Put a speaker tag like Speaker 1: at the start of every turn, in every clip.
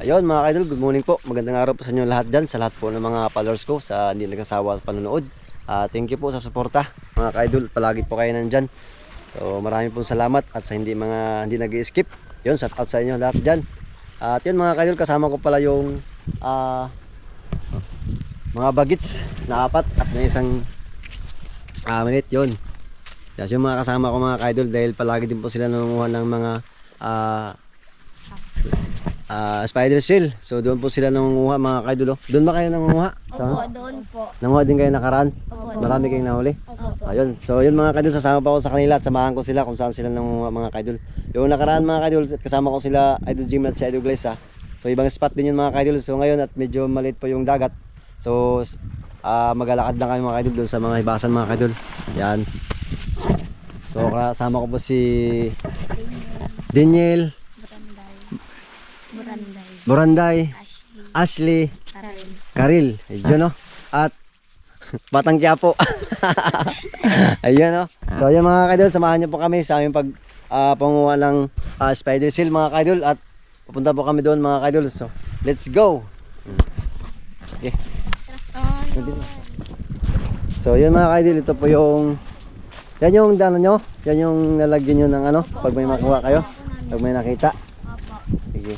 Speaker 1: Ayun mga ka-idol, good morning po. Magandang araw po sa inyo lahat dyan, sa lahat po ng mga followers ko sa hindi nagsasawa sa panonood. Thank you po sa suporta mga ka-idol, palagi po kayo nandyan. So marami pong salamat at sa hindi nag-i-skip. Yun, shout out sa inyo lahat dyan. At yun mga ka-idol, kasama ko pala yung mga bagits na 4 at na isang minute yun. Yes, yung mga kasama ko mga ka-idol dahil palagi din po sila nangunguha ng mga spider shell. So doon po sila nangunguha mga ka-idol. Doon ba kayo nangunguha?
Speaker 2: Opo, doon po.
Speaker 1: Nangunguha din kayo nakaraan?
Speaker 2: Opo.
Speaker 1: Marami kayong nahuli?
Speaker 2: Opo.
Speaker 1: Ayun. So yun mga ka-idol, sasama pa ako sa kanila at samahan ko sila kung saan sila nangunguha mga ka-idol. Yung nakaraan mga ka-idol, kasama ko sila Idol Jim at si Idol Glaze. So ibang spot din yun mga ka-idol. So ngayon at medyo maliit po yung dagat. So maglalakad lang kami mga ka-idol doon sa mga hibasan mga ka-idol. Yan. So kasama ko po si Daniel, Buranday, Ashley, Karil, ayun no. At Batang Quiapo. Ayun no. So ayun mga ka-idol, samahan niyo po kami sa aming panguha ng spider shell mga ka-idol at pupunta po kami doon mga ka-idol. So let's go. Okay. So yun mga ka-idol, ito po yung yan yung dano nyo, yan yung nalagyan nyo ng ano pag may makuha kayo, pag may nakita. Sige.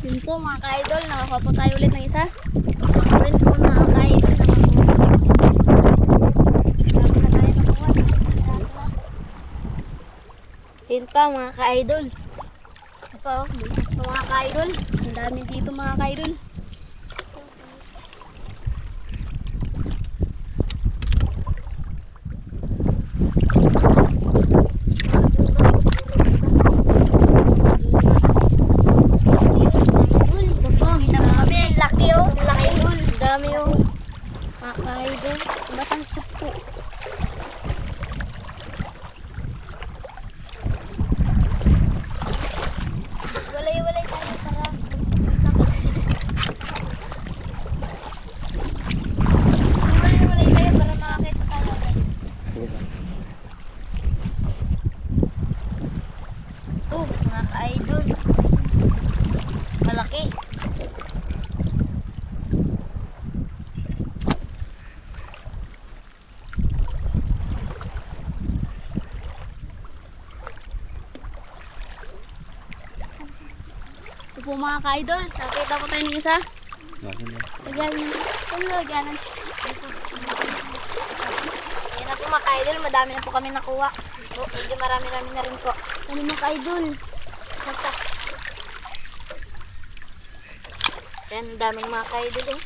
Speaker 2: Yun po mga ka-idol, nakakuha po tayo ulit ng isa. Ulit po mga ka-idol. Yun pa mga ka-idol. Ito pa oh, mga ka-idol. Ang dami dito mga ka-idol. Batang Quiapo. Walay-walay tayo para walay-walay tayo para makakita tayo. Ito, mga ka-idol. Malaki. Ito po mga ka-idol, nakita po tayo ng isa. Lagyan lagyanan. Ayan na po mga ka-idol, madami na po kami nakuha. Medyo marami-rami na rin po. Ano mga ka-idol? Ayan, ang daming mga ka-idol eh.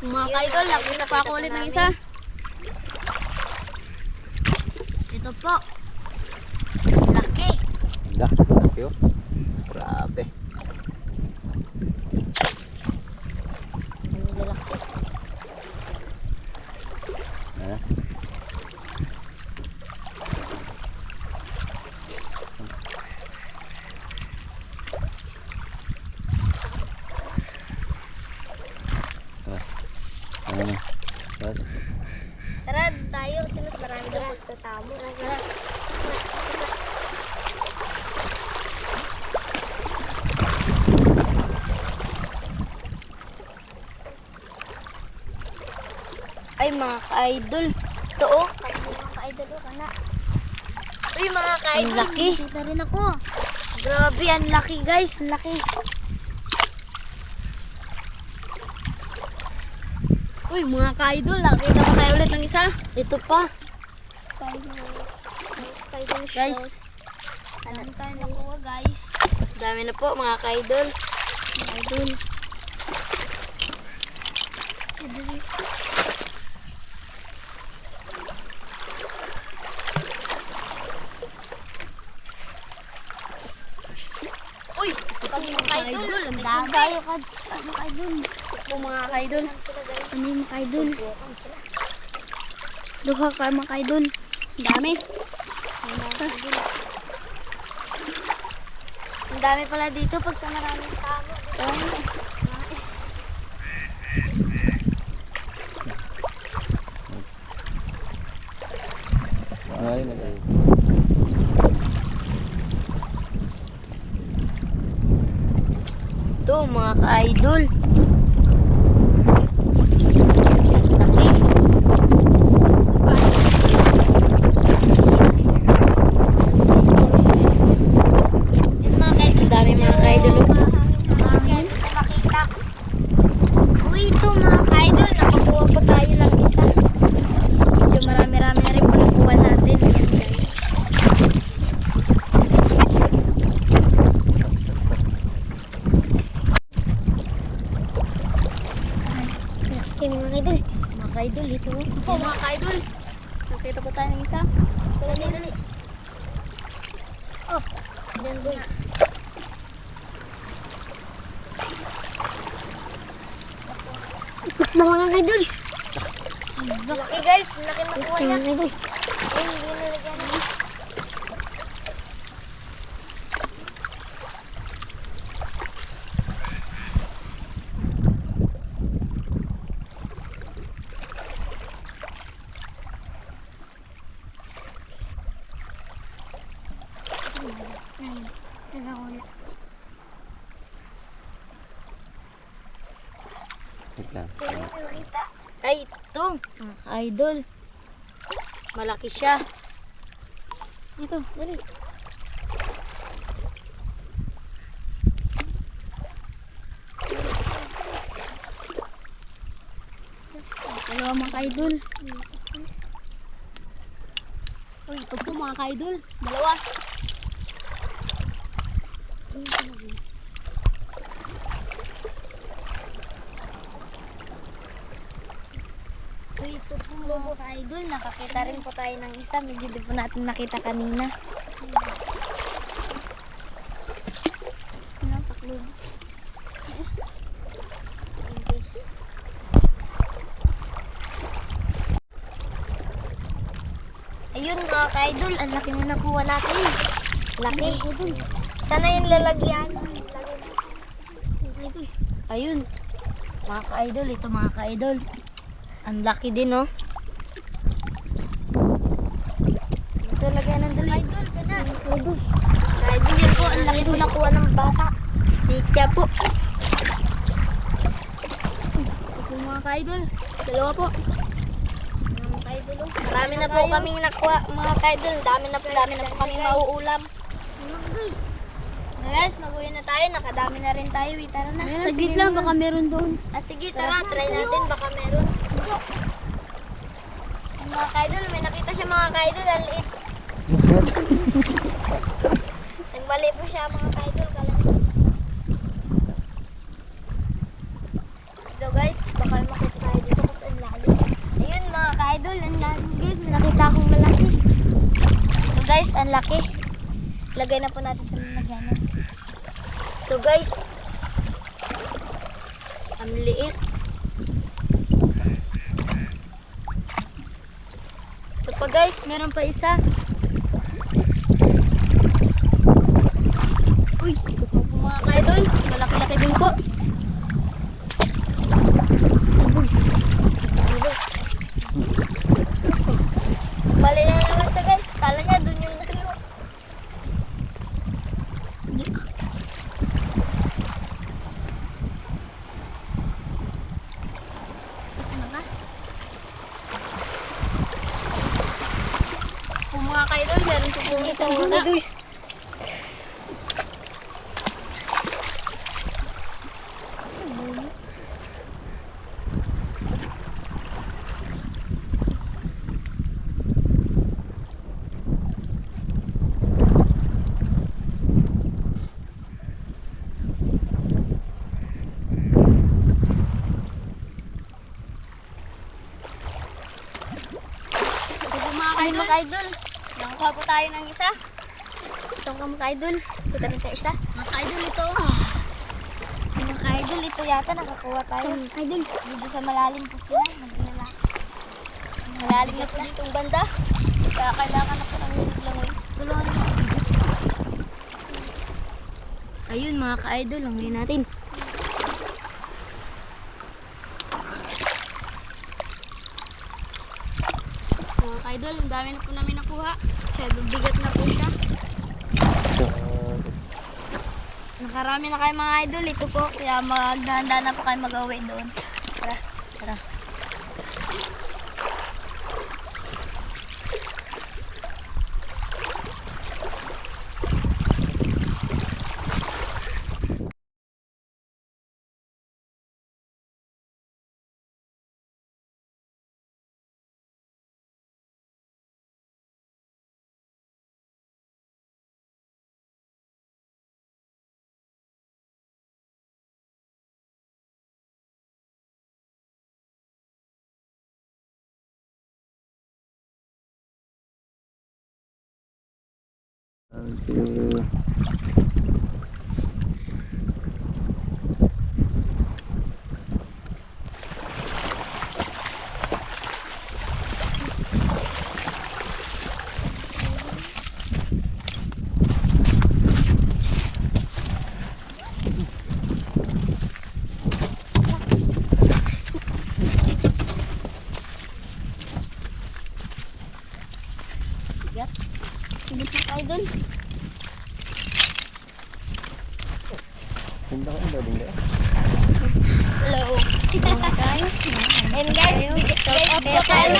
Speaker 2: Mga ka-idol, nakita pa ako ulit ng isa. Ito po. Laki.
Speaker 1: Laki oh. Grabe.
Speaker 2: Ang lalaki. Tara tayo, kasi mas marami na pagsasamo. Tara. Ay mga ka-idol. Ito oh. Mga ka-idol oh, kana. Uy mga ka-idol. Ang laki. Nakita rin ako. Grabe, ang laki guys. Ang laki. Uy, mga ka-idol, nakita ko tayo ulit ng isa. Ito pa. Guys, Ano tayo nakuha guys? Dami na po mga ka-idol. Mga idol. Uy! Mga ka-idol, ang dami. Tayo ka, mga ka-idol. Po mga ka-idol. Ano yung mga ka-idol? Duha ka mga ka-idol. Dami. Ang dami pala dito pag sa maraming tao.
Speaker 1: Ngayon na tayo.
Speaker 2: Ito mga ka-idol. Yan mga ka-idol, dami mga ka-idol. Uy, ito mga ka-idol, nakakuha po tayo ng isa. Medyo marami-rami na rin po nakuha natin. Ayan guys. Okay, mga ka-idol. Mga ka-idol, ito. Ito mga ka-idol. Nakita po tayo ng isa. Dali, dali. Oh, dyan boy. Mga ka-idol. Laki guys, laki nakuha niya. Ay, hindi nalagyan.
Speaker 1: Wait lang.
Speaker 2: Ay, ito. Mga idol. Malaki siya. Ito, dali. Dalawa mga idol. Uy, ito po mga idol. Dalawa. Uy, ito po mga ka-idol. Nakakita rin po tayo ng isa. Medyo di po natin nakita kanina. Napaklob. Ayun mga ka-idol. Ang laki na nakuha natin. Laki. Sana yung lalagyan. Ayun. Mga ka-idol. Ito mga ka-idol. Ang laki din, oh. Ito, lagyan ng dali. Idol, ka na. Idol. Idol, yan po. Ang laki po nakuha ng bata. Tikya po. Ito mga ka-idol. Dalawa po. Mga ka-idol, oh. Marami na po kaming nakuha, mga ka-idol. Dami na po kaming mauulam. Guys, mag-uwi na tayo. Nakadami na rin tayo. Tara na. Saglit lang, baka meron doon. Sige, tara. Try natin. Baka meron. Mga ka-idol, may nakita siya mga ka-idol. Ang liit. Nagbali po siya mga ka-idol. Ito guys, baka makita tayo dito kasi ang lalim. Ayun mga ka-idol, ang lalim guys. May nakita akong malaki. Ito guys, ang laki. Lagay na po natin sa lalagyanan. Ito guys. Ang liit. Ito pa guys, meron pa isa. Uy, ito po mga ka-idol. Malaki-laki din po. Mali na naman ito guys. Kala niya dun yung dalawa. Mga ka-idol, meron po po ito muna. Ayun mga idol.
Speaker 3: Nakakuha po tayo ng isa.
Speaker 2: Itong mga idol. Kita nito isa.
Speaker 3: Mga idol ito.
Speaker 2: Mga idol, ito yata nakakuha tayo. Idol. Dito sa malalim po sila. Nagdala.
Speaker 3: Malalim na po ditong banda. Kaya kailangan na po ng langoy.
Speaker 2: Tulungan mo. Ayun mga ka-idol, langoyin natin.
Speaker 3: Mga idol, ang dami na po namin nakuha. Masyadong bigat na po siya.
Speaker 2: Nakarami na kayo mga idol. Ito po, kaya maghahanda na po kayo mag-uwi doon. Tara, tara.
Speaker 1: Thank you.
Speaker 2: Sige po idol.
Speaker 1: Hindi ko ito din
Speaker 2: Hello. And guys, shout out po kay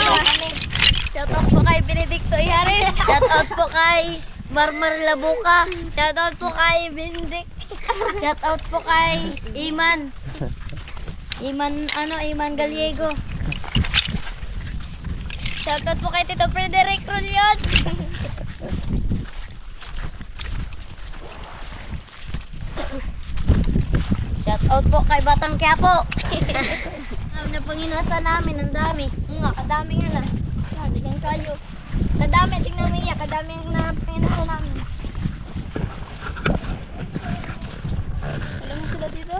Speaker 3: Shout out po kay Benedicto Ihares.
Speaker 2: Shout out po kay Marmar Labuka. Shout out po kay Benedict. Shout out po kay Iman. Iman Gallego. Shout out po kay Tito Frederick Rulion. Shout out po kay Batang Quiapo. Na panginasa namin, ang dami. Nga, kadami nga na. Sabi kang kayo. Kadami, tingnan mo iya, kadami na panginasa namin.
Speaker 3: Alam mo sila dito?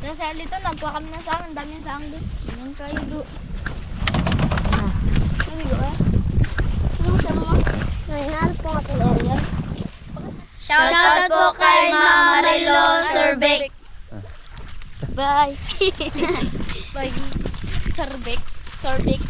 Speaker 2: Nasa dito, nagkuha kami ng sang, ang dami ng sang doon. Tingnan kayo doon.
Speaker 3: Ano dito eh? Ano mo siya mga?
Speaker 2: Nangyari po kasi area.
Speaker 3: Shout out po kay Ma'am Marilo Surbeck.
Speaker 2: Bye.
Speaker 3: Bye. Surbeck.